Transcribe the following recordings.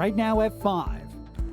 right now at 5.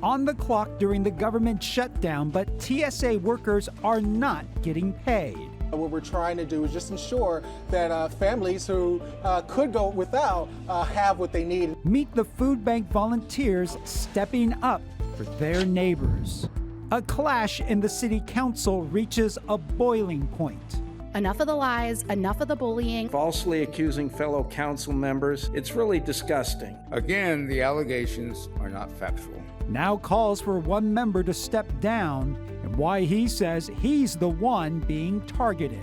On the clock during the government shutdown, but TSA workers are not getting paid. What we're trying to do is just ensure that families who could go without have what they need. Meet the food bank volunteers stepping up for their neighbors. A clash in the city council reaches a boiling point. Enough of the lies, enough of the bullying. Falsely accusing fellow council members. It's really disgusting. Again, the allegations are not factual. Now calls for one member to step down and why he says he's the one being targeted.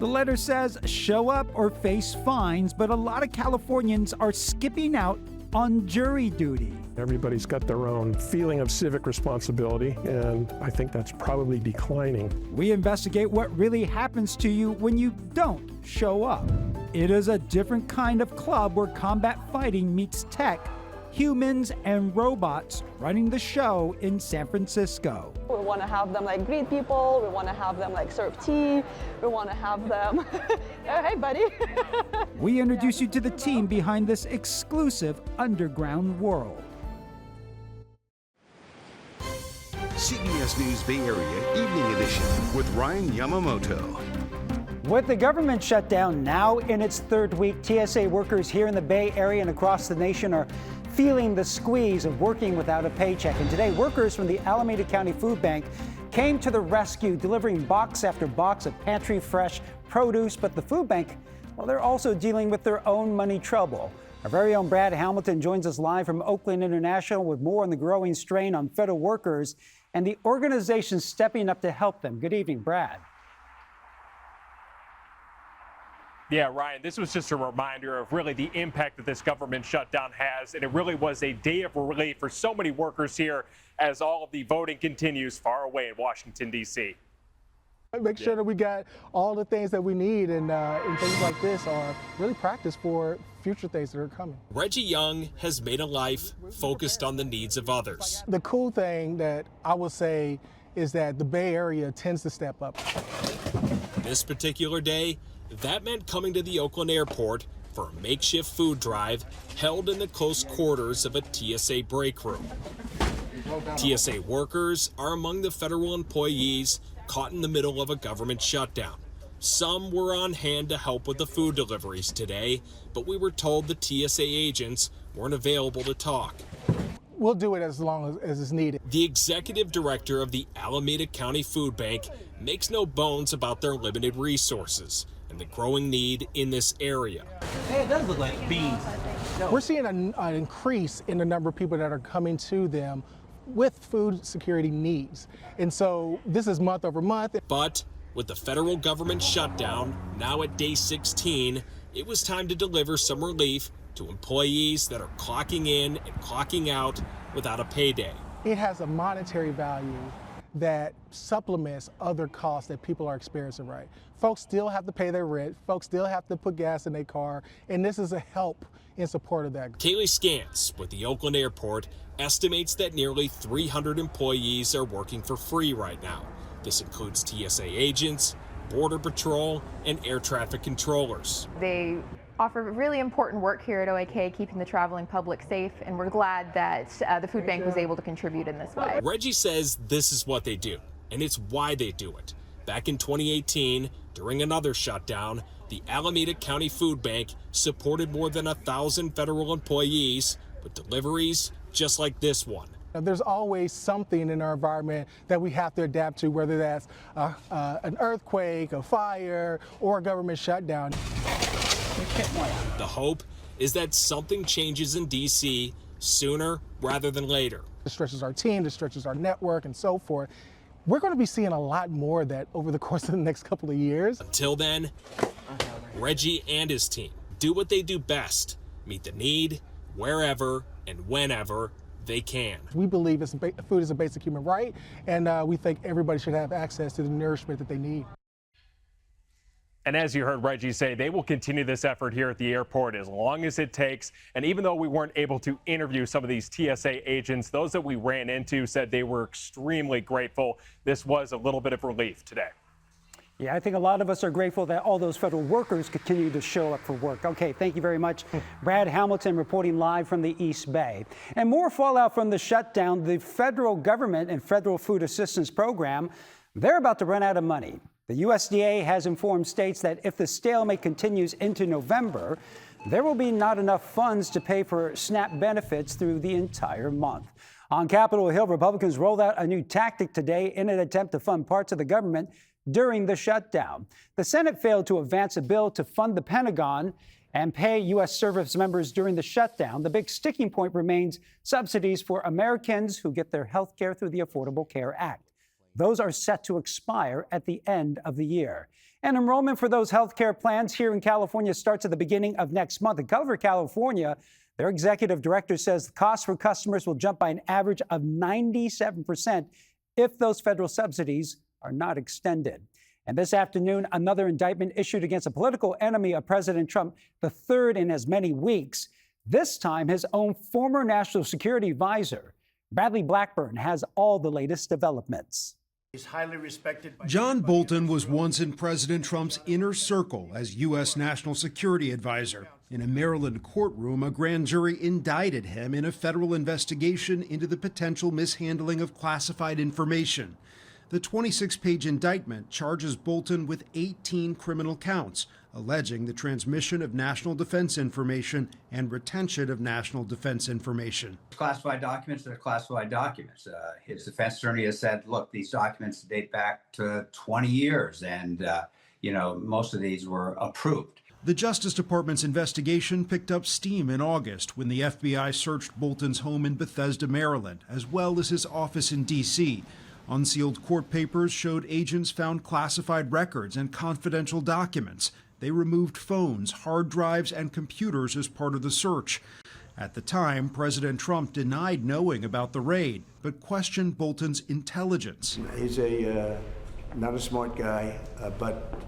The letter says show up or face fines, but a lot of Californians are skipping out on jury duty. Everybody's got their own feeling of civic responsibility, and I think that's probably declining. We investigate what really happens to you when you don't show up. It is a different kind of club where combat fighting meets tech, humans and robots running the show in San Francisco. We want to have them like greet people, we want to have them like serve tea, we want to have them, oh, hey buddy. We introduce you to the team behind this exclusive underground world. CBS News Bay Area Evening Edition with Ryan Yamamoto. With the government shutdown now in its third week, TSA workers here in the Bay Area and across the nation are feeling the squeeze of working without a paycheck. And today, workers from the Alameda County Food Bank came to the rescue, delivering box after box of pantry fresh produce. But the food bank, well, they're also dealing with their own money trouble. Our very own Brad Hamilton joins us live from Oakland International with more on the growing strain on federal workers and the organizations stepping up to help them. Good evening, Brad. Yeah, Ryan, this was just a reminder of really the impact that this government shutdown has, and it really was a day of relief for so many workers here as all of the voting continues far away in Washington, D.C. Make sure that we got all the things that we need, and things like this are really practice for future things that are coming. Reggie Young has made a life focused on the needs of others. The cool thing that I will say is that the Bay Area tends to step up. This particular day, that meant coming to the Oakland airport for a makeshift food drive held in the close quarters of a TSA break room. TSA workers are among the federal employees caught in the middle of a government shutdown. Some were on hand to help with the food deliveries today, but we were told the TSA agents weren't available to talk. We'll do it as long as it's needed. The executive director of the Alameda County Food Bank makes no bones about their limited resources and the growing need in this area. Hey, it does look like beans. We're seeing an increase in the number of people that are coming to them with food security needs. And so this is month over month. But with the federal government shutdown now at day 16, it was time to deliver some relief to employees that are clocking in and clocking out without a payday. It has a monetary value that supplements other costs that people are experiencing, right? Folks still have to pay their rent, folks still have to put gas in their car, and this is a help in support of that. Kaylee Scantz with the Oakland Airport estimates that nearly 300 employees are working for free right now. This includes TSA agents, Border Patrol, and air traffic controllers. They offer really important work here at OAK, keeping the traveling public safe, and we're glad that the food bank was able to contribute in this way. Reggie says this is what they do, and it's why they do it. Back in 2018, during another shutdown, the Alameda County Food Bank supported more than 1,000 federal employees with deliveries just like this one. There's always something in our environment that we have to adapt to, whether that's an earthquake, a fire, or a government shutdown. The hope is that something changes in D.C. sooner rather than later. It stretches our team, it stretches our network, and so forth. We're going to be seeing a lot more of that over the course of the next couple of years. Until then, Reggie and his team do what they do best, meet the need wherever and whenever they can. We believe food is a basic human right, and we think everybody should have access to the nourishment that they need. And as you heard Reggie say, they will continue this effort here at the airport as long as it takes. And even though we weren't able to interview some of these TSA agents, those that we ran into said they were extremely grateful. This was a little bit of relief today. Yeah, I think a lot of us are grateful that all those federal workers continue to show up for work. Okay, thank you very much. Brad Hamilton reporting live from the East Bay. And more fallout from the shutdown. The federal government and federal food assistance program, they're about to run out of money. The USDA has informed states that if the stalemate continues into November, there will be not enough funds to pay for SNAP benefits through the entire month. On Capitol Hill, Republicans rolled out a new tactic today in an attempt to fund parts of the government during the shutdown. The Senate failed to advance a bill to fund the Pentagon and pay U.S. service members during the shutdown. The big sticking point remains subsidies for Americans who get their health care through the Affordable Care Act. Those are set to expire at the end of the year. And enrollment for those health care plans here in California starts at the beginning of next month. In California, their executive director says the cost for customers will jump by an average of 97% if those federal subsidies are not extended. And this afternoon, another indictment issued against a political enemy of President Trump, the third in as many weeks. This time, his own former national security advisor, Bradley Blackburn, has all the latest developments. He's highly respected by John Bolton was once in President Trump's inner circle as U.S. National Security Advisor. In a Maryland courtroom, a grand jury indicted him in a federal investigation into the potential mishandling of classified information. The 26-page indictment charges Bolton with 18 criminal counts, alleging the transmission of national defense information and retention of national defense information. Classified documents are classified documents. His defense attorney has said, look, these documents date back to 20 years, and, most of these were approved. The Justice Department's investigation picked up steam in August when the FBI searched Bolton's home in Bethesda, Maryland, as well as his office in D.C. Unsealed court papers showed agents found classified records and confidential documents. They removed phones, hard drives, and computers as part of the search. At the time, President Trump denied knowing about the raid, but questioned Bolton's intelligence. He's not a smart guy, but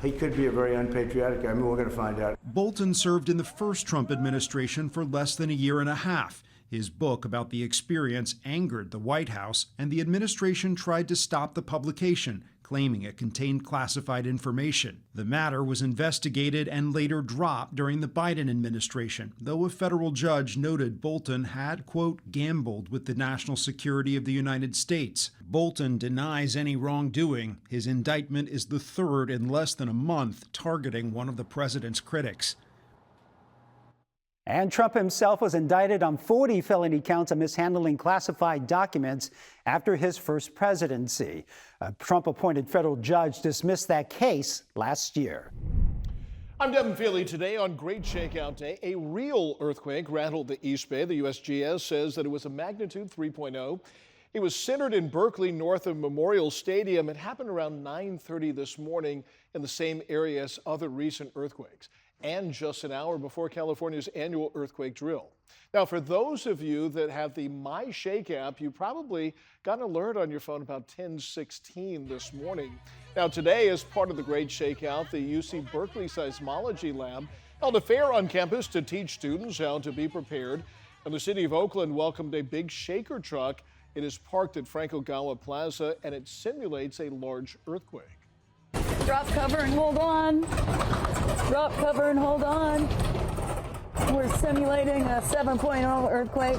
he could be a very unpatriotic guy. I mean, we're going to find out. Bolton served in the first Trump administration for less than a year and a half. His book about the experience angered the White House, and the administration tried to stop the publication, claiming it contained classified information. The matter was investigated and later dropped during the Biden administration, though a federal judge noted Bolton had, quote, gambled with the national security of the United States. Bolton denies any wrongdoing. His indictment is the third in less than a month, targeting one of the president's critics. And Trump himself was indicted on 40 felony counts of mishandling classified documents after his first presidency. A Trump-appointed federal judge dismissed that case last year. I'm Devin Feely. Today on Great Shakeout Day, a real earthquake rattled the East Bay. The USGS says that it was a magnitude 3.0. It was centered in Berkeley, north of Memorial Stadium. It happened around 9:30 this morning in the same area as other recent earthquakes, and just an hour before California's annual earthquake drill. Now, for those of you that have the My Shake app, you probably got an alert on your phone about 10:16 this morning. Now, today, as part of the Great Shakeout, the UC Berkeley Seismology Lab held a fair on campus to teach students how to be prepared. And the city of Oakland welcomed a big shaker truck. It is parked at Frank Ogawa Plaza, and it simulates a large earthquake. Drop cover and hold on. Drop cover and hold on. We're simulating a 7.0 earthquake,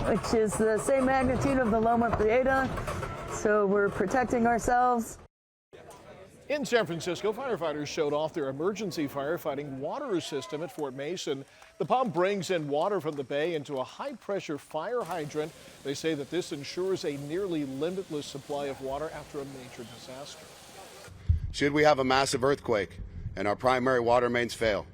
which is the same magnitude of the Loma Prieta. So we're protecting ourselves. In San Francisco, firefighters showed off their emergency firefighting water system at Fort Mason. The pump brings in water from the bay into a high-pressure fire hydrant. They say that this ensures a nearly limitless supply of water after a major disaster. Should we have a massive earthquake and our primary water mains fail,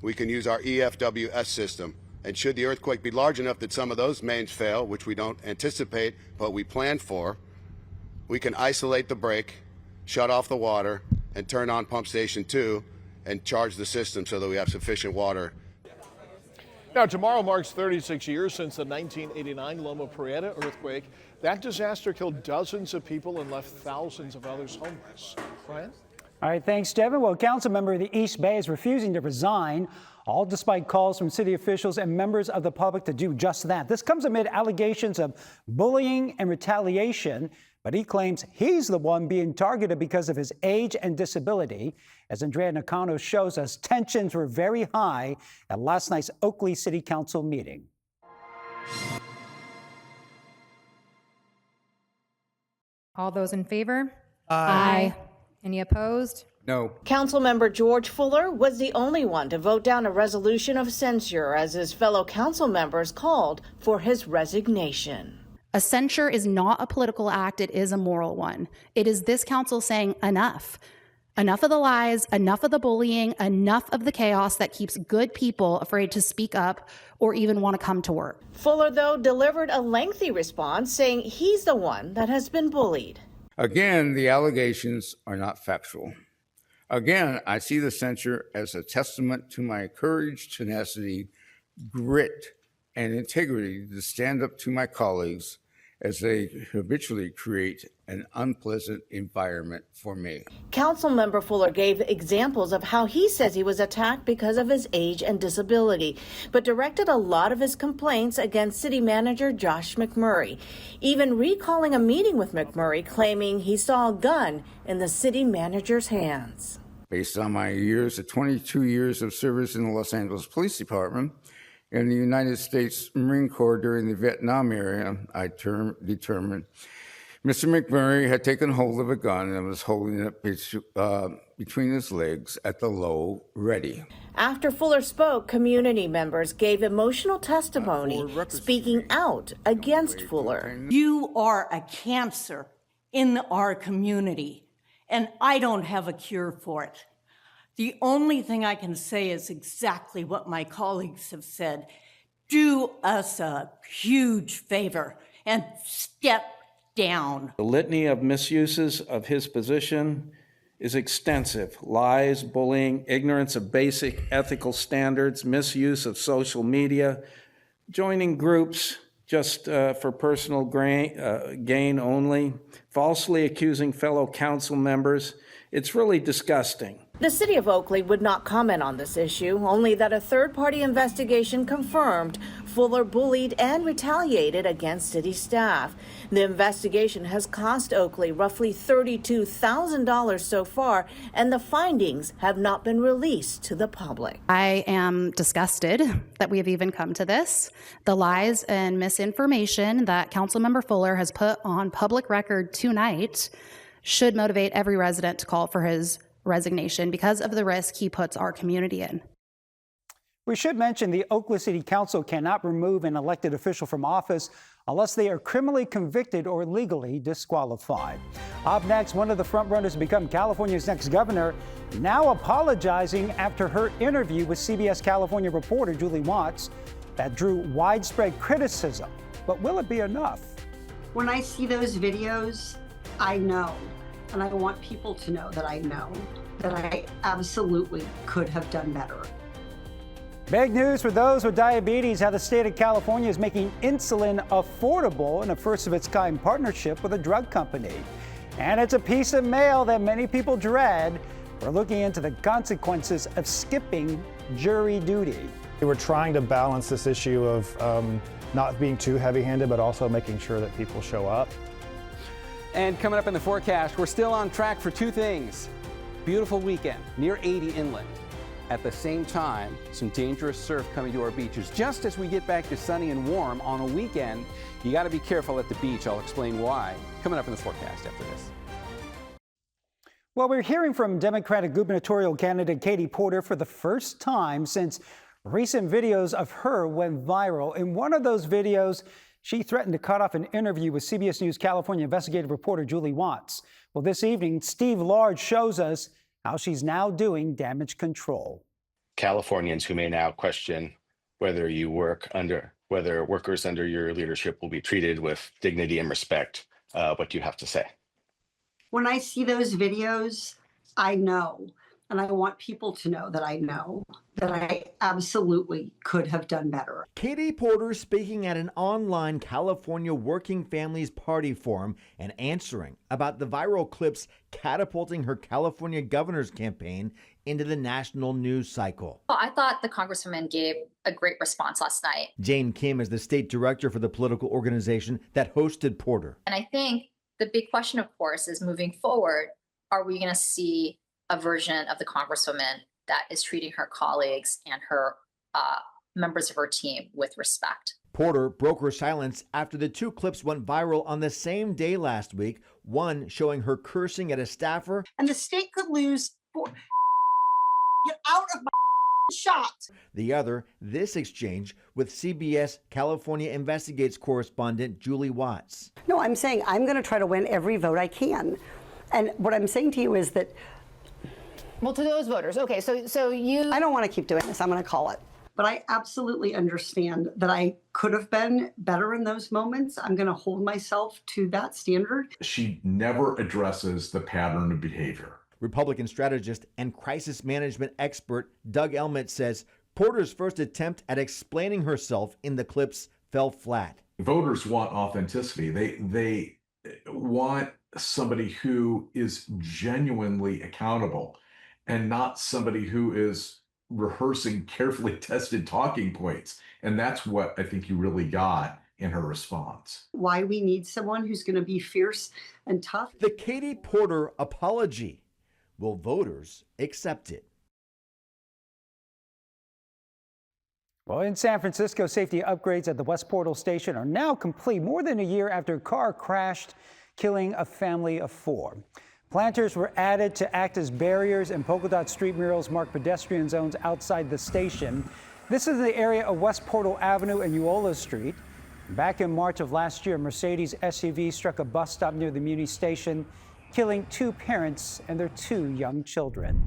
we can use our EFWS system. And should the earthquake be large enough that some of those mains fail, which we don't anticipate but we plan for, we can isolate the break, shut off the water, and turn on pump station 2 and charge the system so that we have sufficient water. Now, tomorrow marks 36 years since the 1989 Loma Prieta earthquake. That disaster killed dozens of people and left thousands of others homeless. Brian? All right, thanks, Devin. Well, a council member of the East Bay is refusing to resign. all despite calls from city officials and members of the public to do just that. This comes amid allegations of bullying and retaliation, but he claims he's the one being targeted because of his age and disability. As Andrea Nakano shows us, tensions were very high at last night's Oakley City Council meeting. All those in favor? Aye. Any opposed? No. Councilmember George Fuller was the only one to vote down a resolution of censure as his fellow council members called for his resignation. A censure is not a political act, it is a moral one. It is this council saying enough. Enough of the lies, enough of the bullying, enough of the chaos that keeps good people afraid to speak up or even want to come to work. Fuller, though, delivered a lengthy response saying he's the one that has been bullied. Again, the allegations are not factual. Again, I see the censure as a testament to my courage, tenacity, grit, and integrity to stand up to my colleagues as they habitually create an unpleasant environment for me. Councilmember Fuller gave examples of how he says he was attacked because of his age and disability, but directed a lot of his complaints against City Manager Josh McMurray, even recalling a meeting with McMurray claiming he saw a gun in the city manager's hands. Based on my 22 years of service in the Los Angeles Police Department and the United States Marine Corps during the Vietnam era, I determined Mr. McMurray had taken hold of a gun and was holding it between his legs at the low ready. After Fuller spoke, community members gave emotional testimony, speaking out against Fuller. You are a cancer in our community, and I don't have a cure for it. The only thing I can say is exactly what my colleagues have said. Do us a huge favor and step down. The litany of misuses of his position is extensive. Lies, bullying, ignorance of basic ethical standards, misuse of social media, joining groups just for personal gain only, falsely accusing fellow council members. It's really disgusting. The city of Oakley would not comment on this issue, only that a third-party investigation confirmed Fuller bullied and retaliated against city staff. The investigation has cost Oakley roughly $32,000 so far, and the findings have not been released to the public. I am disgusted that we have even come to this. The lies and misinformation that Councilmember Fuller has put on public record tonight should motivate every resident to call for his resignation because of the risk he puts our community in. We should mention the Oakley City Council cannot remove an elected official from office unless they are criminally convicted or legally disqualified. Up next, one of the frontrunners to become California's next governor now apologizing after her interview with CBS California reporter Julie Watts that drew widespread criticism. But will it be enough? When I see those videos, I know, and I want people to know that I know that I absolutely could have done better. Big news for those with diabetes, how the state of California is making insulin affordable in a first-of-its-kind partnership with a drug company. And it's a piece of mail that many people dread. We're looking into the consequences of skipping jury duty. We're trying to balance this issue of not being too heavy-handed, but also making sure that people show up. And coming up in the forecast, we're still on track for two things. Beautiful weekend, near 80 inland. At the same time, some dangerous surf coming to our beaches. Just as we get back to sunny and warm on a weekend, you got to be careful at the beach. I'll explain why. Coming up in the forecast after this. Well, we're hearing from Democratic gubernatorial candidate Katie Porter for the first time since recent videos of her went viral. In one of those videos, she threatened to cut off an interview with CBS News California investigative reporter Julie Watts. Well, this evening, Steve Large shows us how she's now doing damage control. Californians who may now question whether workers under your leadership will be treated with dignity and respect. What do you have to say? When I see those videos, I know, and I want people to know that I know that I absolutely could have done better. Katie Porter speaking at an online California Working Families Party forum and answering about the viral clips catapulting her California governor's campaign into the national news cycle. Well, I thought the Congresswoman gave a great response last night. Jane Kim is the state director for the political organization that hosted Porter. And I think the big question, of course, is moving forward, are we going to see a version of the Congresswoman that is treating her colleagues and her members of her team with respect? Porter broke her silence after the two clips went viral on the same day last week, one showing her cursing at a staffer. And the state could lose. Get out of my shot. The other, this exchange with CBS California Investigates correspondent Julie Watts. No, I'm saying I'm going to try to win every vote I can. And what I'm saying to you is that... Well, to those voters, okay, so you... I don't want to keep doing this. I'm going to call it. But I absolutely understand that I could have been better in those moments. I'm going to hold myself to that standard. She never addresses the pattern of behavior. Republican strategist and crisis management expert Doug Elmet says Porter's first attempt at explaining herself in the clips fell flat. Voters want authenticity. They want somebody who is genuinely accountable and not somebody who is rehearsing carefully tested talking points. And that's what I think you really got in her response. Why we need someone who's going to be fierce and tough. The Katie Porter apology. Will voters accept it? Well, in San Francisco, safety upgrades at the West Portal station are now complete more than a year after a car crashed, killing a family of 4. Planters were added to act as barriers, and polka dot street murals mark pedestrian zones outside the station. This is the area of West Portal Avenue and Eola Street. Back in March of last year, a Mercedes SUV struck a bus stop near the Muni station, killing 2 parents and their 2 young children.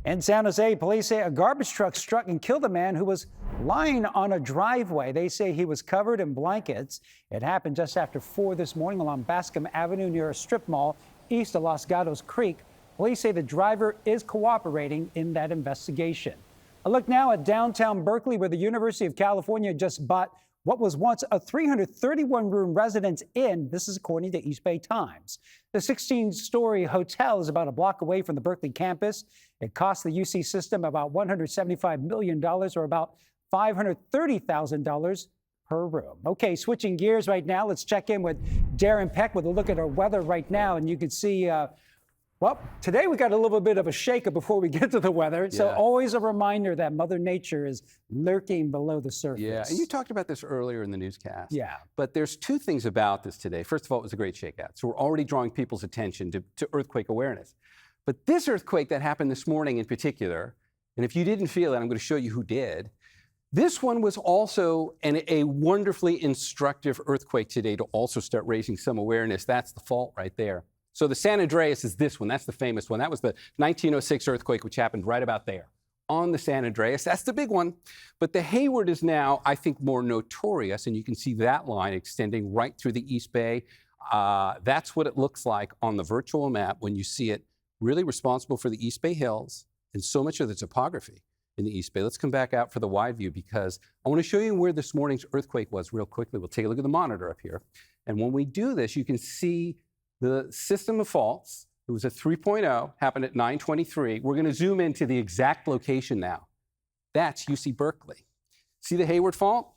In San Jose, police say a garbage truck struck and killed a man who was lying on a driveway. They say he was covered in blankets. It happened just after 4 this morning along Bascom Avenue near a strip mall east of Los Gatos Creek. Police say the driver is cooperating in that investigation. A look now at downtown Berkeley, where the University of California just bought what was once a 331-room residence inn. This is according to East Bay Times. The 16-story hotel is about a block away from the Berkeley campus. It cost the UC system about $175 million, or about $530,000 per room. Okay, switching gears right now, let's check in with Darren Peck with a look at our weather right now. And you can see, well, today we got a little bit of a shaker before we get to the weather. So always a reminder that Mother Nature is lurking below the surface. Yeah, and you talked about this earlier in the newscast. Yeah. But there's 2 things about this today. First of all, it was a great shakeout. So we're already drawing people's attention to earthquake awareness. But this earthquake that happened this morning in particular, and if you didn't feel it, I'm going to show you who did. This one was also a wonderfully instructive earthquake today to also start raising some awareness. That's the fault right there. So the San Andreas is this one. That's the famous one. That was the 1906 earthquake, which happened right about there on the San Andreas. That's the big one. But the Hayward is now, I think, more notorious, and you can see that line extending right through the East Bay. That's what it looks like on the virtual map when you see it, really responsible for the East Bay Hills and so much of the topography in the East Bay. Let's come back out for the wide view because I want to show you where this morning's earthquake was real quickly. We'll take a look at the monitor up here. And when we do this, you can see the system of faults. It was a 3.0, happened at 9:23. We're going to zoom into the exact location now. That's UC Berkeley. See the Hayward fault?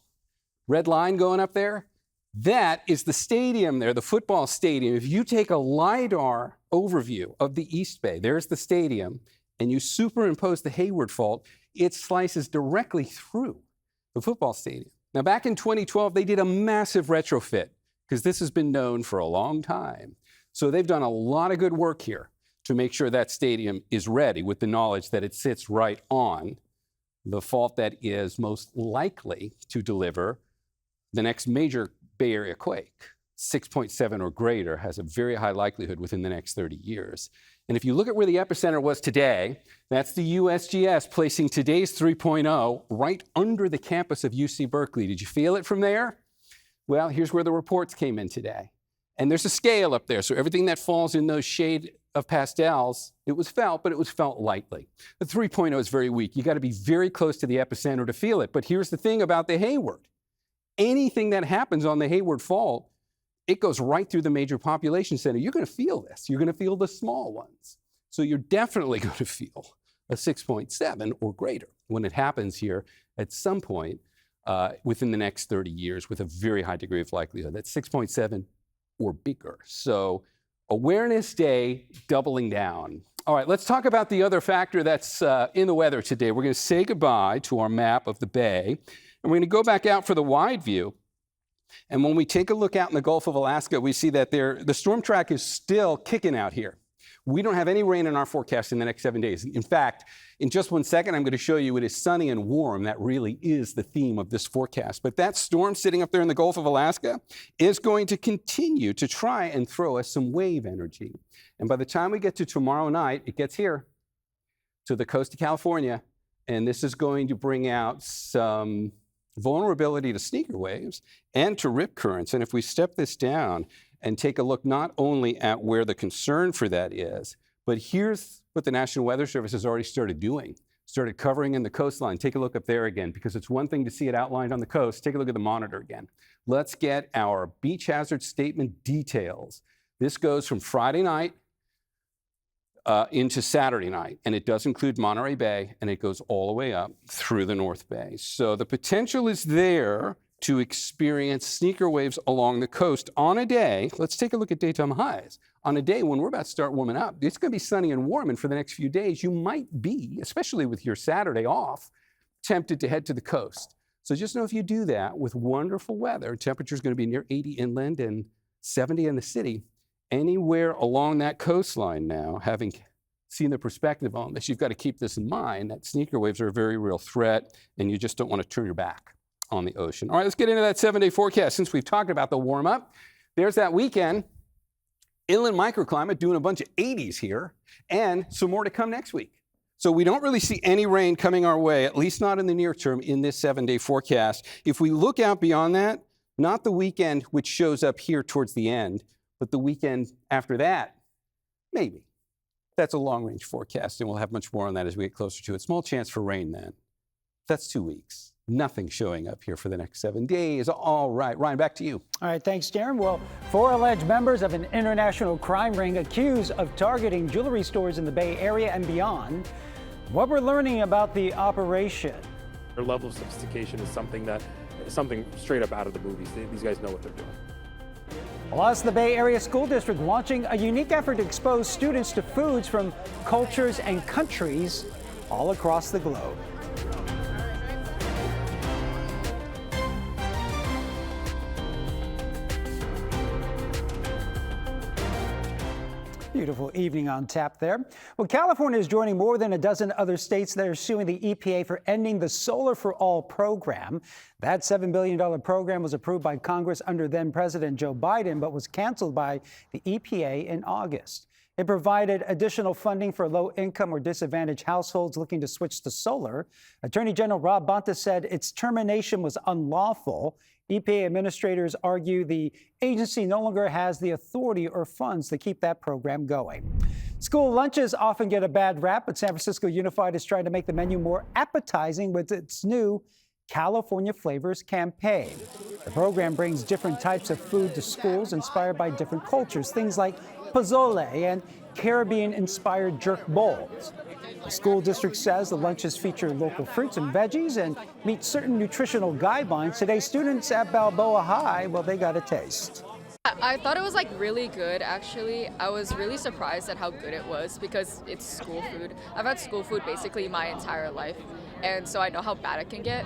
Red line going up there? That is the stadium there, the football stadium. If you take a LiDAR overview of the East Bay, there's the stadium, and you superimpose the Hayward fault, it slices directly through the football stadium. Now, back in 2012, they did a massive retrofit because this has been known for a long time. So they've done a lot of good work here to make sure that stadium is ready with the knowledge that it sits right on the fault that is most likely to deliver the next major Bay Area quake. 6.7 or greater has a very high likelihood within the next 30 years. And if you look at where the epicenter was today, that's the USGS placing today's 3.0 right under the campus of UC Berkeley. Did you feel it from there? Well, here's where the reports came in today. And there's a scale up there, so everything that falls in those shade of pastels, it was felt, but it was felt lightly. The 3.0 is very weak. You got to be very close to the epicenter to feel it. But here's the thing about the Hayward. Anything that happens on the Hayward fault, it goes right through the major population center. You're going to feel this. You're going to feel the small ones. So you're definitely going to feel a 6.7 or greater when it happens here at some point within the next 30 years with a very high degree of likelihood. That's 6.7 or bigger. So Awareness Day doubling down. All right, let's talk about the other factor that's in the weather today. We're going to say goodbye to our map of the Bay, and we're going to go back out for the wide view. And when we take a look out in the Gulf of Alaska, we see that the storm track is still kicking out here. We don't have any rain in our forecast in the next 7 days. In fact, in just 1 second, I'm going to show you it is sunny and warm. That really is the theme of this forecast. But that storm sitting up there in the Gulf of Alaska is going to continue to try and throw us some wave energy. And by the time we get to tomorrow night, it gets here to the coast of California. And this is going to bring out some vulnerability to sneaker waves and to rip currents. And if we step this down and take a look not only at where the concern for that is, but here's what the National Weather Service has already started doing. Started covering in the coastline. Take a look up there again, because it's one thing to see it outlined on the coast. Take a look at the monitor again. Let's get our beach hazard statement details. This goes from Friday night into Saturday night, and it does include Monterey Bay, and it goes all the way up through the North Bay. So the potential is there to experience sneaker waves along the coast on a day. Let's take a look at daytime highs. On a day when we're about to start warming up, it's going to be sunny and warm, and for the next few days, you might be, especially with your Saturday off, tempted to head to the coast. So just know if you do that with wonderful weather, temperature is going to be near 80 inland and 70 in the city. Anywhere along that coastline now, having seen the perspective on this, you've got to keep this in mind, that sneaker waves are a very real threat, and you just don't want to turn your back on the ocean. All right, let's get into that 7-day forecast. Since we've talked about the warm up, there's that weekend. Inland microclimate doing a bunch of 80s here, and some more to come next week. So we don't really see any rain coming our way, at least not in the near term, in this 7-day forecast. If we look out beyond that, not the weekend which shows up here towards the end, but the weekend after that, maybe. That's a long-range forecast, and we'll have much more on that as we get closer to it. Small chance for rain then. That's 2 weeks. Nothing showing up here for the next 7 days. All right, Ryan, back to you. All right, thanks, Darren. Well, 4 alleged members of an international crime ring accused of targeting jewelry stores in the Bay Area and beyond. What we're learning about the operation. Their level of sophistication is something straight up out of the movies. These guys know what they're doing. Plus, the Bay Area School District launching a unique effort to expose students to foods from cultures and countries all across the globe. Beautiful evening on tap there. Well, California is joining more than a dozen other states that are suing the EPA for ending the Solar for All program. That $7 billion program was approved by Congress under then President Joe Biden, but was canceled by the EPA in August. It provided additional funding for low-income or disadvantaged households looking to switch to solar. Attorney General Rob Bonta said its termination was unlawful. EPA administrators argue the agency no longer has the authority or funds to keep that program going. School lunches often get a bad rap, but San Francisco Unified is trying to make the menu more appetizing with its new California Flavors campaign. The program brings different types of food to schools inspired by different cultures, things like pozole and Caribbean-inspired jerk bowls. The school district says the lunches feature local fruits and veggies and meet certain nutritional guidelines. Today, students at Balboa High, well, they got a taste. I thought it was really good, actually. I was really surprised at how good it was because it's school food. I've had school food basically my entire life, and so I know how bad it can get.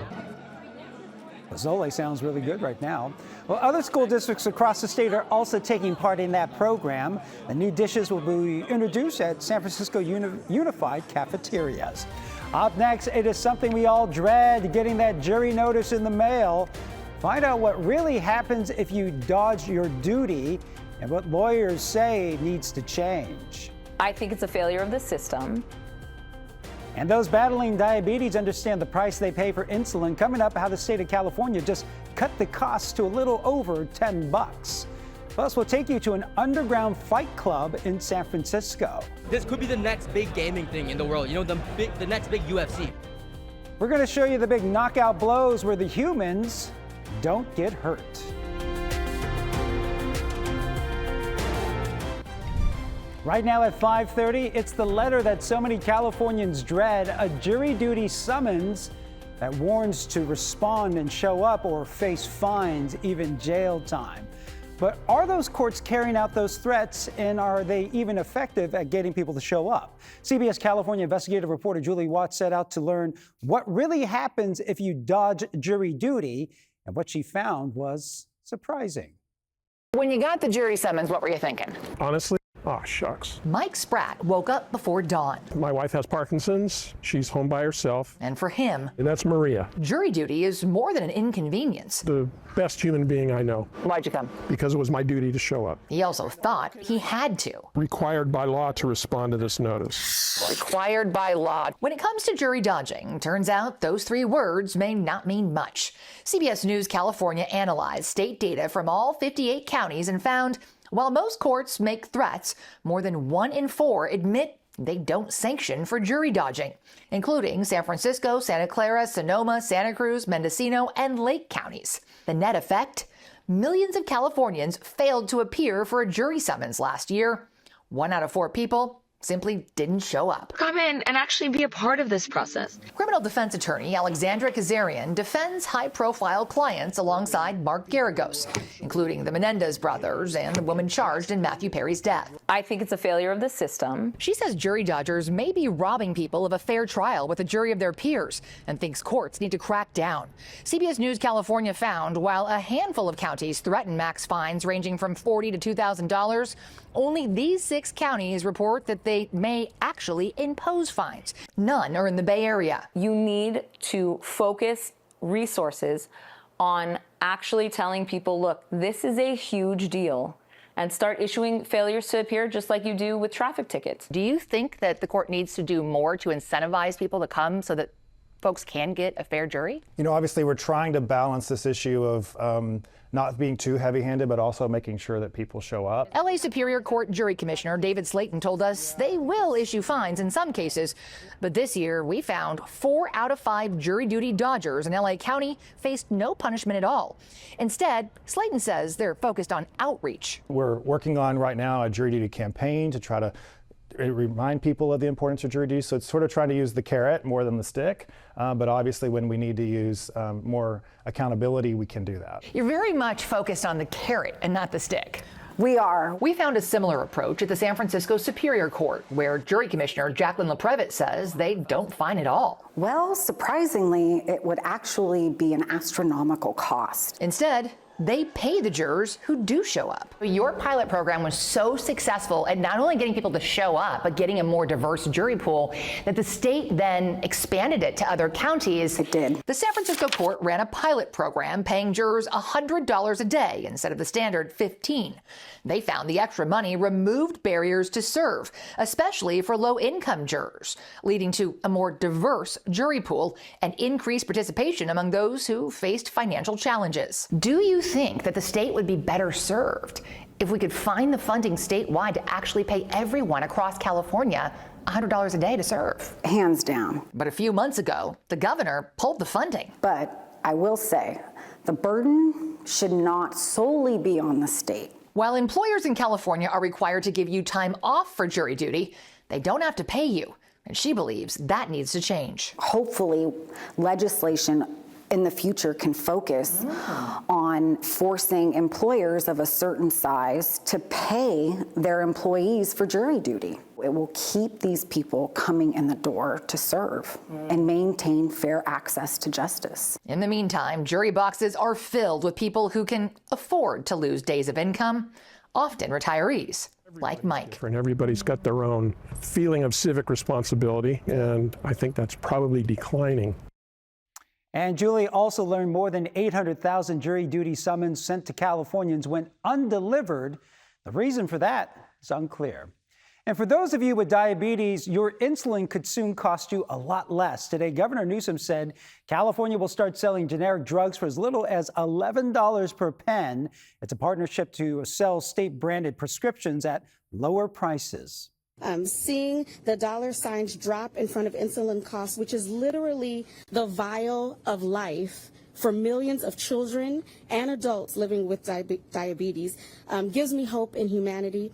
Pozole sounds really good right now. Well, other school districts across the state are also taking part in that program. The new dishes will be introduced at San Francisco Unified cafeterias. Up next, it is something we all dread, getting that jury notice in the mail. Find out what really happens if you dodge your duty and what lawyers say needs to change. I think it's a failure of the system. And those battling diabetes understand the price they pay for insulin. Coming up, how the state of California just cut the costs to a little over $10. Plus, we'll take you to an underground fight club in San Francisco. This could be the next big gaming thing in the world, the next big UFC. We're going to show you the big knockout blows where the humans don't get hurt. Right now at 5:30, it's the letter that so many Californians dread, a jury duty summons that warns to respond and show up or face fines, even jail time. But are those courts carrying out those threats, and are they even effective at getting people to show up? CBS California investigative reporter Julie Watts set out to learn what really happens if you dodge jury duty, and what she found was surprising. When you got the jury summons, what were you thinking? Honestly, oh, shucks. Mike Spratt woke up before dawn. My wife has Parkinson's. She's home by herself. And for him, and that's Maria. Jury duty is more than an inconvenience. The best human being I know. Why'd you come? Because it was my duty to show up. He also thought he had to. Required by law to respond to this notice. Required by law. When it comes to jury dodging, turns out those three words may not mean much. CBS News California analyzed state data from all 58 counties and found while most courts make threats, more than 1 in 4 admit they don't sanction for jury dodging, including San Francisco, Santa Clara, Sonoma, Santa Cruz, Mendocino, and Lake counties. The net effect? Millions of Californians failed to appear for a jury summons last year. 1 out of 4 people simply didn't show up. Come in and actually be a part of this process. Criminal defense attorney Alexandra Kazarian defends high-profile clients alongside Mark Garagos, including the Menendez brothers and the woman charged in Matthew Perry's death. I think it's a failure of the system. She says jury dodgers may be robbing people of a fair trial with a jury of their peers and thinks courts need to crack down. CBS News California found while a handful of counties threaten max fines ranging from $40,000 to $2,000, only these 6 counties report that they may actually impose fines. None are in the Bay Area. You need to focus resources on actually telling people, look, this is a huge deal, and start issuing failures to appear just like you do with traffic tickets. Do you think that the court needs to do more to incentivize people to come so that folks can get a fair jury? You know, obviously we're trying to balance this issue of not being too heavy-handed, but also making sure that people show up. LA Superior Court Jury Commissioner David Slayton told us they will issue fines in some cases, but this year we found 4 out of 5 jury duty dodgers in LA County faced no punishment at all. Instead, Slayton says they're focused on outreach. We're working on right now a jury duty campaign to try to remind people of the importance of jury duty. So it's sort of trying to use the carrot more than the stick. But obviously when we need to use more accountability, we can do that. You're very much focused on the carrot and not the stick. We are. We found a similar approach at the San Francisco Superior Court, where Jury Commissioner Jacqueline LaPrevette says they don't fine at all. Well, surprisingly, it would actually be an astronomical cost. Instead, they pay the jurors who do show up. Your pilot program was so successful at not only getting people to show up, but getting a more diverse jury pool, that the state then expanded it to other counties. It did. The San Francisco court ran a pilot program paying jurors $100 a day instead of the standard $15. They found the extra money removed barriers to serve, especially for low-income jurors, leading to a more diverse jury pool and increased participation among those who faced financial challenges. Do you think that the state would be better served if we could find the funding statewide to actually pay everyone across California $100 a day to serve? Hands down. But a few months ago, the governor pulled the funding. But I will say, the burden should not solely be on the state. While employers in California are required to give you time off for jury duty, they don't have to pay you. And she believes that needs to change. Hopefully, legislation in the future can focus on forcing employers of a certain size to pay their employees for jury duty. It will keep these people coming in the door to serve and maintain fair access to justice. In the meantime, jury boxes are filled with people who can afford to lose days of income, often retirees, like Mike. And everybody's got their own feeling of civic responsibility, and I think that's probably declining. And Julie also learned more than 800,000 jury duty summons sent to Californians went undelivered. The reason for that is unclear. And for those of you with diabetes, your insulin could soon cost you a lot less. Today, Governor Newsom said California will start selling generic drugs for as little as $11 per pen. It's a partnership to sell state-branded prescriptions at lower prices. Seeing the dollar signs drop in front of insulin costs, which is literally the vial of life for millions of children and adults living with diabetes, gives me hope in humanity.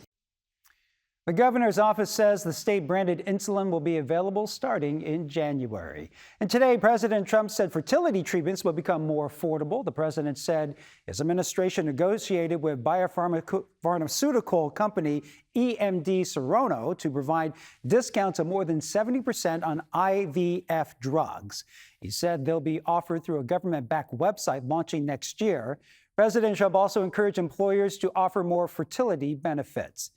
The governor's office says the state-branded insulin will be available starting in January. And today, President Trump said fertility treatments will become more affordable. The president said his administration negotiated with biopharmaceutical company EMD Serono to provide discounts of more than 70% on IVF drugs. He said they'll be offered through a government-backed website launching next year. President Trump also encouraged employers to offer more fertility benefits.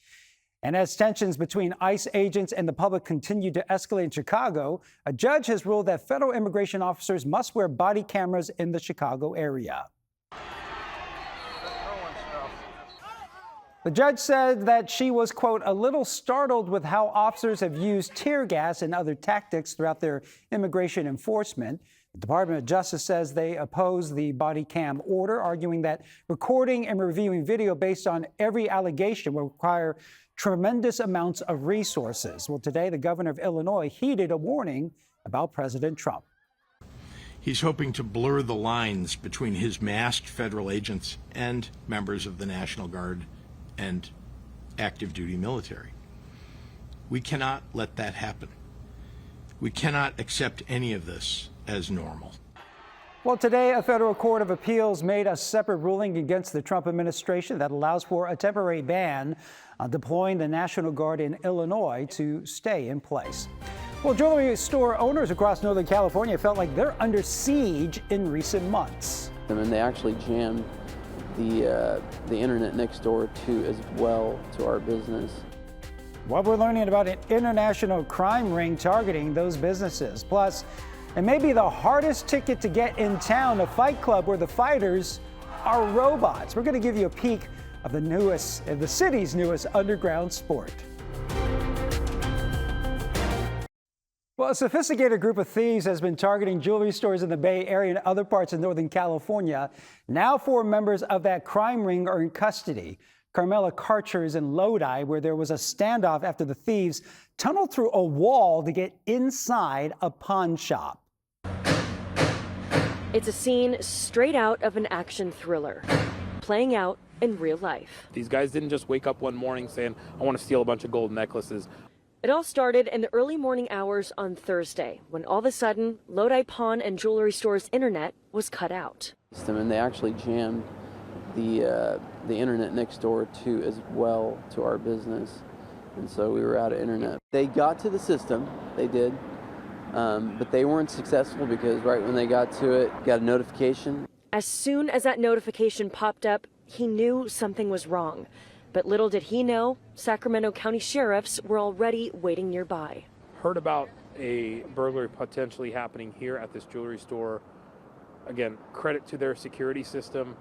And as tensions between ICE agents and the public continue to escalate in Chicago, a judge has ruled that federal immigration officers must wear body cameras in the Chicago area. The judge said that she was, quote, a little startled with how officers have used tear gas and other tactics throughout their immigration enforcement. The Department of Justice says they oppose the body cam order, arguing that recording and reviewing video based on every allegation will require tremendous amounts of resources. Well, today, the governor of Illinois heeded a warning about President Trump. He's hoping to blur the lines between his masked federal agents and members of the National Guard and active duty military. We cannot let that happen. We cannot accept any of this as normal. Well, today, a federal court of appeals made a separate ruling against the Trump administration that allows for a temporary ban on deploying the National Guard in Illinois to stay in place. Well, jewelry store owners across Northern California felt like they're under siege in recent months. And they actually jammed the internet next door as well to our business. Well, we're learning about an international crime ring targeting those businesses. Plus, it may be the hardest ticket to get in town, a fight club where the fighters are robots. We're going to give you a peek of the city's newest underground sport. Well, a sophisticated group of thieves has been targeting jewelry stores in the Bay Area and other parts of Northern California. Now 4 members of that crime ring are in custody. Carmela Karcher is in Lodi, where there was a standoff after the thieves tunneled through a wall to get inside a pawn shop. It's a scene straight out of an action thriller, playing out in real life. These guys didn't just wake up one morning saying, I want to steal a bunch of gold necklaces. It all started in the early morning hours on Thursday, when all of a sudden, Lodi Pawn and Jewelry Store's internet was cut out. And they actually jammed the internet next door as well to our business. And so we were out of internet. They got to the system, they did, but they weren't successful because right when they got to it, got a notification. As soon as that notification popped up, he knew something was wrong. But little did he know, Sacramento County sheriffs were already waiting nearby. Heard about a burglary potentially happening here at this jewelry store. Again, credit to their security system.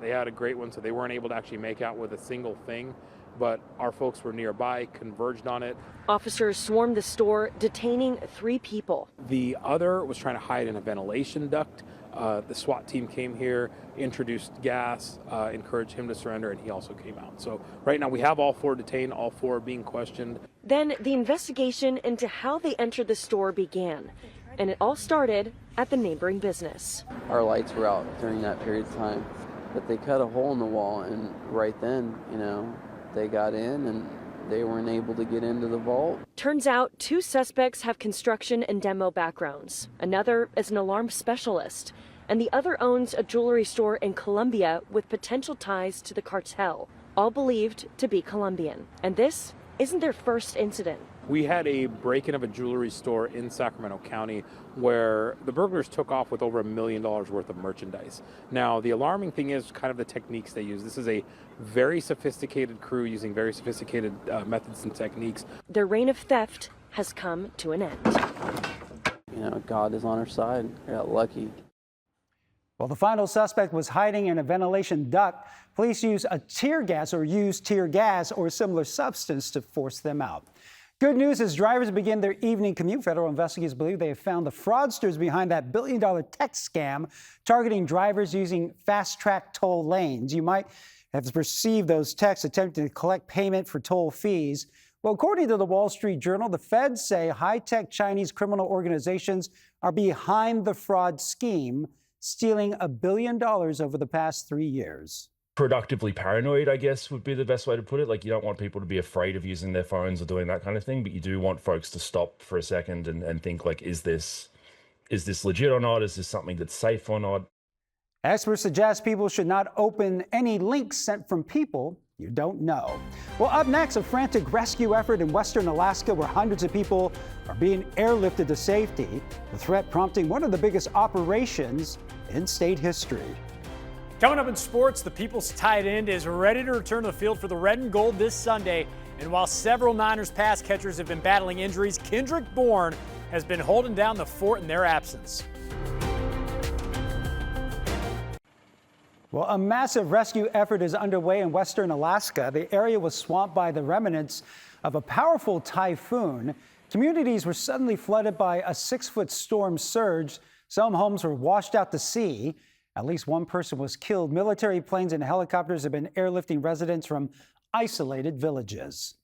They had a great one, so they weren't able to actually make out with a single thing. But our folks were nearby, converged on it. Officers swarmed the store, detaining 3 people. The other was trying to hide in a ventilation duct. The SWAT team came here, introduced gas, encouraged him to surrender, and he also came out. So right now we have all 4 detained, all 4 are being questioned. Then the investigation into how they entered the store began, and it all started at the neighboring business. Our lights were out during that period of time, but they cut a hole in the wall, and right then, they got in and they weren't able to get into the vault. Turns out 2 suspects have construction and demo backgrounds. Another is an alarm specialist, and the other owns a jewelry store in Colombia with potential ties to the cartel, all believed to be Colombian. And this isn't their first incident. We had a break-in of a jewelry store in Sacramento County where the burglars took off with over $1 million worth of merchandise. Now, the alarming thing is kind of the techniques they use. This is a very sophisticated crew using very sophisticated methods and techniques. Their reign of theft has come to an end. God is on our side. We got lucky. Well, the final suspect was hiding in a ventilation duct. Police used tear gas or similar substance to force them out. Good news as drivers begin their evening commute. Federal investigators believe they have found the fraudsters behind that billion-dollar text scam targeting drivers using fast-track toll lanes. You might have received those texts attempting to collect payment for toll fees. Well, according to the Wall Street Journal, the feds say high-tech Chinese criminal organizations are behind the fraud scheme, stealing $1 billion over the past 3 years. productively paranoid, I guess, would be the best way to put it. Like, you don't want people to be afraid of using their phones or doing that kind of thing, but you do want folks to stop for a second and think, like, is this legit or not? Is this something that's safe or not? Experts suggest people should not open any links sent from people you don't know. Well, up next, a frantic rescue effort in western Alaska where hundreds of people are being airlifted to safety, the threat prompting one of the biggest operations in state history. Coming up in sports, the People's tight end is ready to return to the field for the red and gold this Sunday. And while several Niners pass catchers have been battling injuries, Kendrick Bourne has been holding down the fort in their absence. Well, a massive rescue effort is underway in western Alaska. The area was swamped by the remnants of a powerful typhoon. Communities were suddenly flooded by a 6-foot storm surge. Some homes were washed out to sea. At least one person was killed. Military planes and helicopters have been airlifting residents from isolated villages.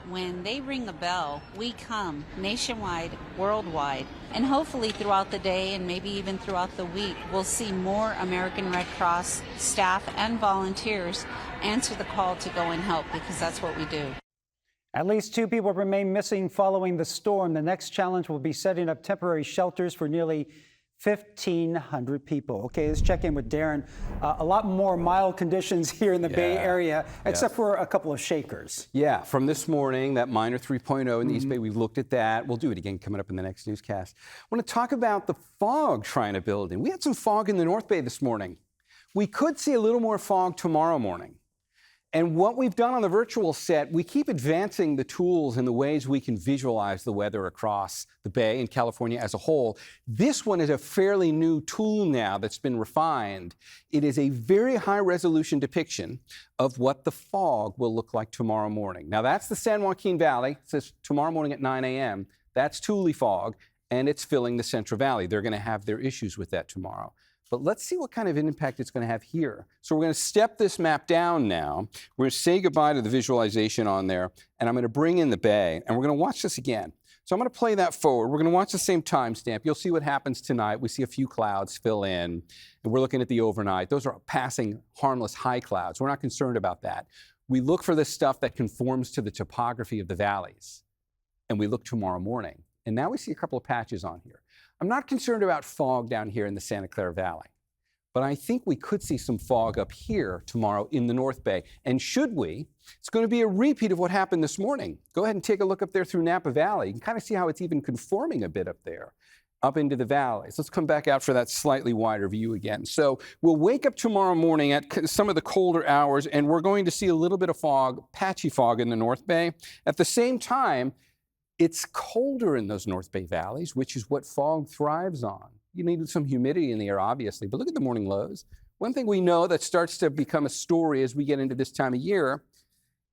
When they ring a bell, we come nationwide, worldwide, and hopefully throughout the day and maybe even throughout the week, we'll see more American Red Cross staff and volunteers answer the call to go and help, because that's what we do. At least 2 people remain missing following the storm. The next challenge will be setting up temporary shelters for nearly 1,500 people. Okay, let's check in with Darren. A lot more mild conditions here in the Bay Area, except for a couple of shakers. Yeah, from this morning, that minor 3.0 in the East Bay, we've looked at that. We'll do it again coming up in the next newscast. I want to talk about the fog trying to build in. We had some fog in the North Bay this morning. We could see a little more fog tomorrow morning. And what we've done on the virtual set, we keep advancing the tools and the ways we can visualize the weather across the Bay and California as a whole. This one is a fairly new tool now that's been refined. It is a very high resolution depiction of what the fog will look like tomorrow morning. Now that's the San Joaquin Valley. It says tomorrow morning at 9 a.m. That's Thule fog, and it's filling the Central Valley. They're going to have their issues with that tomorrow. But let's see what kind of impact it's going to have here. So we're going to step this map down now. We're going to say goodbye to the visualization on there, and I'm going to bring in the Bay, and we're going to watch this again. So I'm going to play that forward. We're going to watch the same timestamp. You'll see what happens tonight. We see a few clouds fill in, and we're looking at the overnight. Those are passing harmless high clouds. We're not concerned about that. We look for this stuff that conforms to the topography of the valleys, and we look tomorrow morning. And now we see a couple of patches on here. I'm not concerned about fog down here in the Santa Clara Valley, but I think we could see some fog up here tomorrow in the North Bay. And should we, it's going to be a repeat of what happened this morning. Go ahead and take a look up there through Napa Valley. You can kind of see how it's even conforming a bit up there, up into the valleys. Let's come back out for that slightly wider view again. So we'll wake up tomorrow morning at some of the colder hours, and we're going to see a little bit of fog, patchy fog in the North Bay. At the same time, it's colder in those North Bay valleys, which is what fog thrives on. You need some humidity in the air, obviously, but look at the morning lows. One thing we know that starts to become a story as we get into this time of year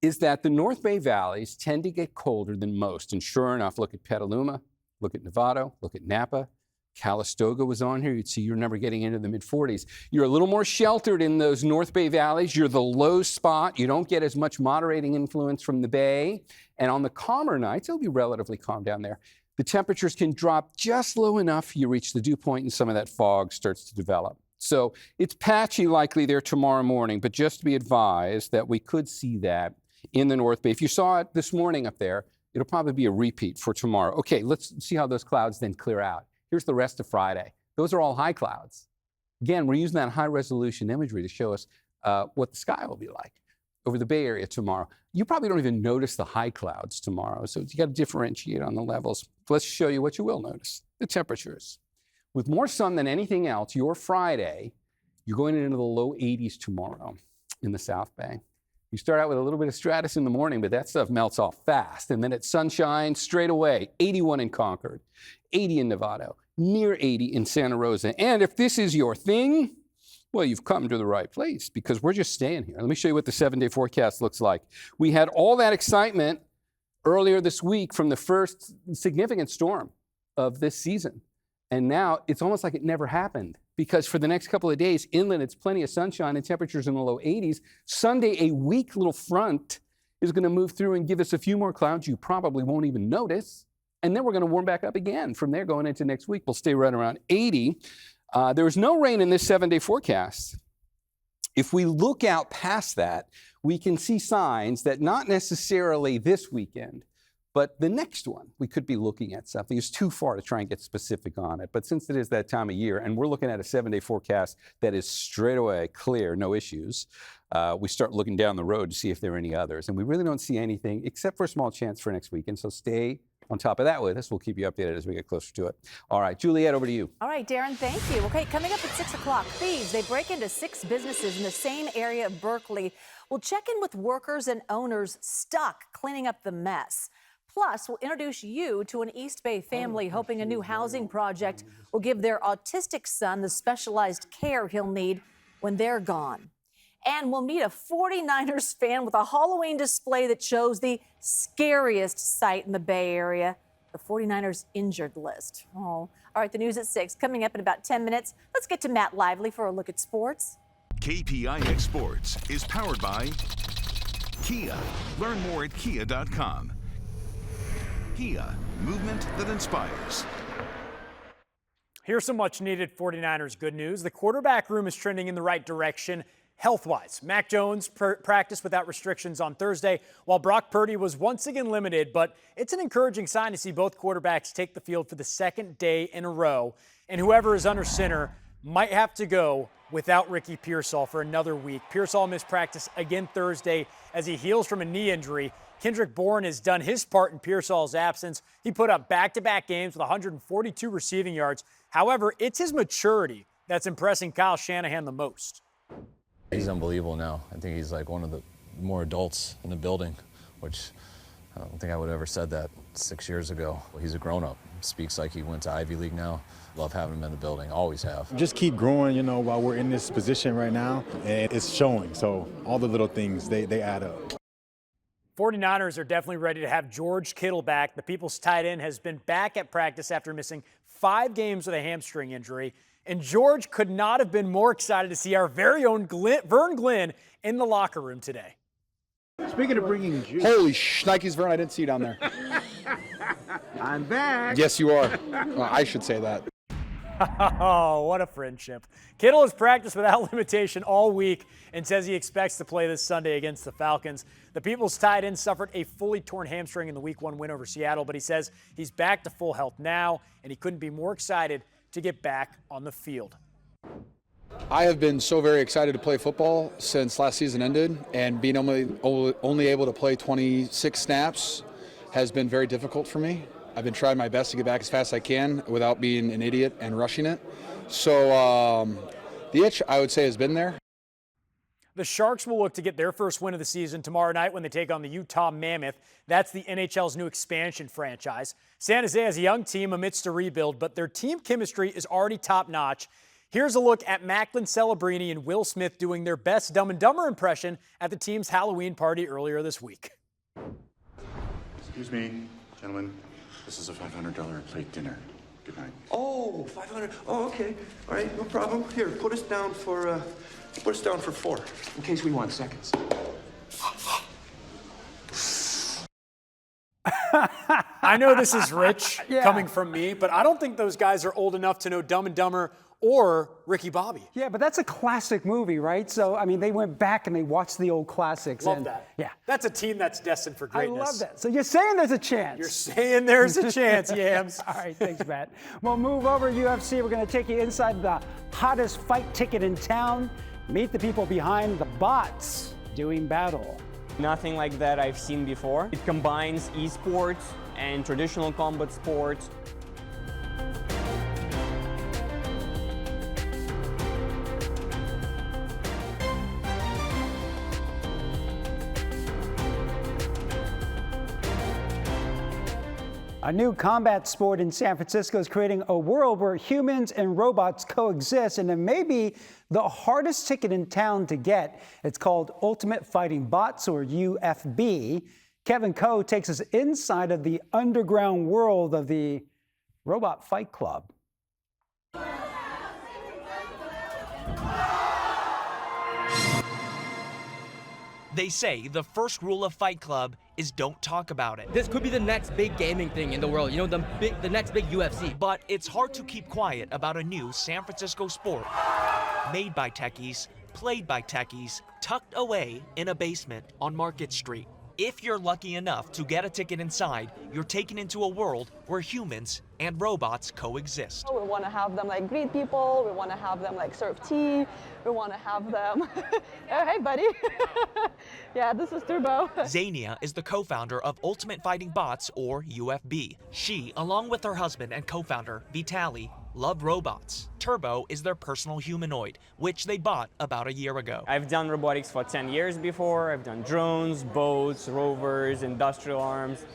is that the North Bay valleys tend to get colder than most. And sure enough, look at Petaluma, look at Novato, look at Napa. Calistoga was on here. You'd see your number getting into the mid-40s. You're a little more sheltered in those North Bay valleys. You're the low spot. You don't get as much moderating influence from the Bay. And on the calmer nights, it'll be relatively calm down there. The temperatures can drop just low enough. You reach the dew point and some of that fog starts to develop. So it's patchy likely there tomorrow morning, but just to be advised that we could see that in the North Bay. If you saw it this morning up there, it'll probably be a repeat for tomorrow. Okay, let's see how those clouds then clear out. Here's the rest of Friday. Those are all high clouds. Again, we're using that high resolution imagery to show us what the sky will be like over the Bay Area tomorrow. You probably don't even notice the high clouds tomorrow, so you got to differentiate on the levels. Let's show you what you will notice, the temperatures. With more sun than anything else, your Friday, you're going into the low 80s tomorrow in the South Bay. You start out with a little bit of stratus in the morning, but that stuff melts off fast. And then it's sunshine straight away. 81 in Concord, 80 in Novato, near 80 in Santa Rosa. And if this is your thing, well, you've come to the right place because we're just staying here. Let me show you what the 7-day forecast looks like. We had all that excitement earlier this week from the first significant storm of this season. And now it's almost like it never happened because for the next couple of days, inland, it's plenty of sunshine and temperatures in the low 80s. Sunday, a weak little front is going to move through and give us a few more clouds you probably won't even notice. And then we're going to warm back up again. From there, going into next week, we'll stay right around 80. There was no rain in this 7-day forecast. If we look out past that, we can see signs that not necessarily this weekend, but the next one, we could be looking at something. It's too far to try and get specific on it. But since it is that time of year, and we're looking at a 7-day forecast that is straight away clear, no issues, we start looking down the road to see if there are any others. And we really don't see anything except for a small chance for next weekend. So stay on top of that with us. We'll keep you updated as we get closer to it. All right, Juliet, over to you. All right, Darren, thank you. Okay, coming up at 6 o'clock, thieves, they break into 6 businesses in the same area of Berkeley. We'll check in with workers and owners stuck cleaning up the mess. Plus, we'll introduce you to an East Bay family hoping a new housing project will give their autistic son the specialized care he'll need when they're gone. And we'll meet a 49ers fan with a Halloween display that shows the scariest sight in the Bay Area, the 49ers injured list. Oh, all right, the news at 6. Coming up in about 10 minutes, let's get to Matt Lively for a look at sports. KPIX Sports is powered by Kia. Learn more at kia.com. Kia, movement that inspires. Here's some much needed 49ers good news. The quarterback room is trending in the right direction health-wise. Mac Jones practiced without restrictions on Thursday, while Brock Purdy was once again limited, but it's an encouraging sign to see both quarterbacks take the field for the second day in a row, and whoever is under center might have to go without Ricky Pearsall for another week. Pearsall missed practice again Thursday as he heals from a knee injury. Kendrick Bourne has done his part in Pearsall's absence. He put up back-to-back games with 142 receiving yards. However, it's his maturity that's impressing Kyle Shanahan the most. He's unbelievable now. I think he's like one of the more adults in the building, which I don't think I would have ever said that 6 years ago. He's a grown-up. Speaks like he went to Ivy League now. Love having him in the building. Always have. Just keep growing, you know, while we're in this position right now, and it's showing. So all the little things, they add up. 49ers are definitely ready to have George Kittle back. The People's tight end has been back at practice after missing 5 games with a hamstring injury. And George could not have been more excited to see our very own Vern Glenn in the locker room today. Speaking of bringing juice. Holy shnikes, Vern, I didn't see you down there. I'm back. Yes, you are. Well, I should say that. Oh, what a friendship. Kittle has practiced without limitation all week and says he expects to play this Sunday against the Falcons. The People's tight end suffered a fully torn hamstring in the Week 1 win over Seattle, but he says he's back to full health now, and he couldn't be more excited to get back on the field. I have been so very excited to play football since last season ended, and being only able to play 26 snaps has been very difficult for me. I've been trying my best to get back as fast as I can without being an idiot and rushing it. So the itch, I would say, has been there. The Sharks will look to get their first win of the season tomorrow night when they take on the Utah Mammoth. That's the NHL's new expansion franchise. San Jose has a young team amidst a rebuild, but their team chemistry is already top-notch. Here's a look at Macklin Celebrini and Will Smith doing their best Dumb and Dumber impression at the team's Halloween party earlier this week. Excuse me, gentlemen. This is a $500 a plate dinner. Good night. Oh, 500. Oh, okay. All right, no problem. Here, put us down for 4, in case we want seconds. I know this is rich coming from me, but I don't think those guys are old enough to know Dumb and Dumber or Ricky Bobby. Yeah, but that's a classic movie, right? So, I mean, they went back and they watched the old classics. Love that. Yeah. That's a team that's destined for greatness. I love that. So you're saying there's a chance. You're saying there's a chance, Yams. All right, thanks, Matt. We'll move over to UFC. We're going to take you inside the hottest fight ticket in town. Meet the people behind the bots doing battle. Nothing like that I've seen before. It combines esports and traditional combat sports. A new combat sport in San Francisco is creating a world where humans and robots coexist, and it may be the hardest ticket in town to get. It's called Ultimate Fighting Bots, or UFB. Kevin Coe takes us inside of the underground world of the Robot Fight Club. They say the first rule of Fight Club is don't talk about it. This could be the next big gaming thing in the world, you know, the next big UFC. But it's hard to keep quiet about a new San Francisco sport made by techies, played by techies tucked away in a basement on Market Street. If you're lucky enough to get a ticket inside, you're taken into a world where humans and robots coexist. We want to have them like greet people, we want to have them like serve tea, we want to have them, oh hey buddy, yeah this is Turbo. Xenia is the co-founder of Ultimate Fighting Bots, or UFB. She, along with her husband and co-founder, Vitali, love robots. Turbo is their personal humanoid, which they bought about a year ago. I've done robotics for 10 years before. I've done drones, boats, rovers, industrial arms.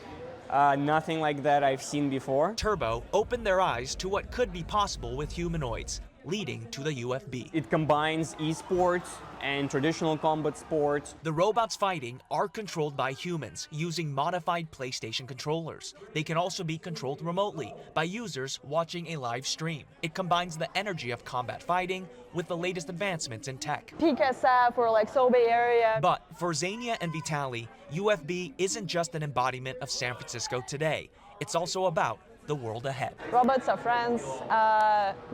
Nothing like that I've seen before. Turbo opened their eyes to what could be possible with humanoids, leading to the UFB. It combines esports and traditional combat sports. The robots fighting are controlled by humans using modified PlayStation controllers. They can also be controlled remotely by users watching a live stream. It combines the energy of combat fighting with the latest advancements in tech. Peak SF for like Seoul Bay Area. But for Xenia and Vitali, UFB isn't just an embodiment of San Francisco today. It's also about the world ahead. Robots are friends.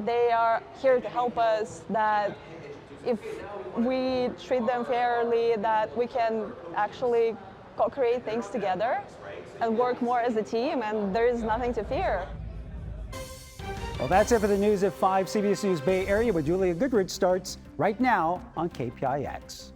They are here to help us, that if we treat them fairly, that we can actually co-create things together and work more as a team, and there is nothing to fear. Well, that's it for the news at 5. CBS News Bay Area with Julia Goodrich starts right now on KPIX.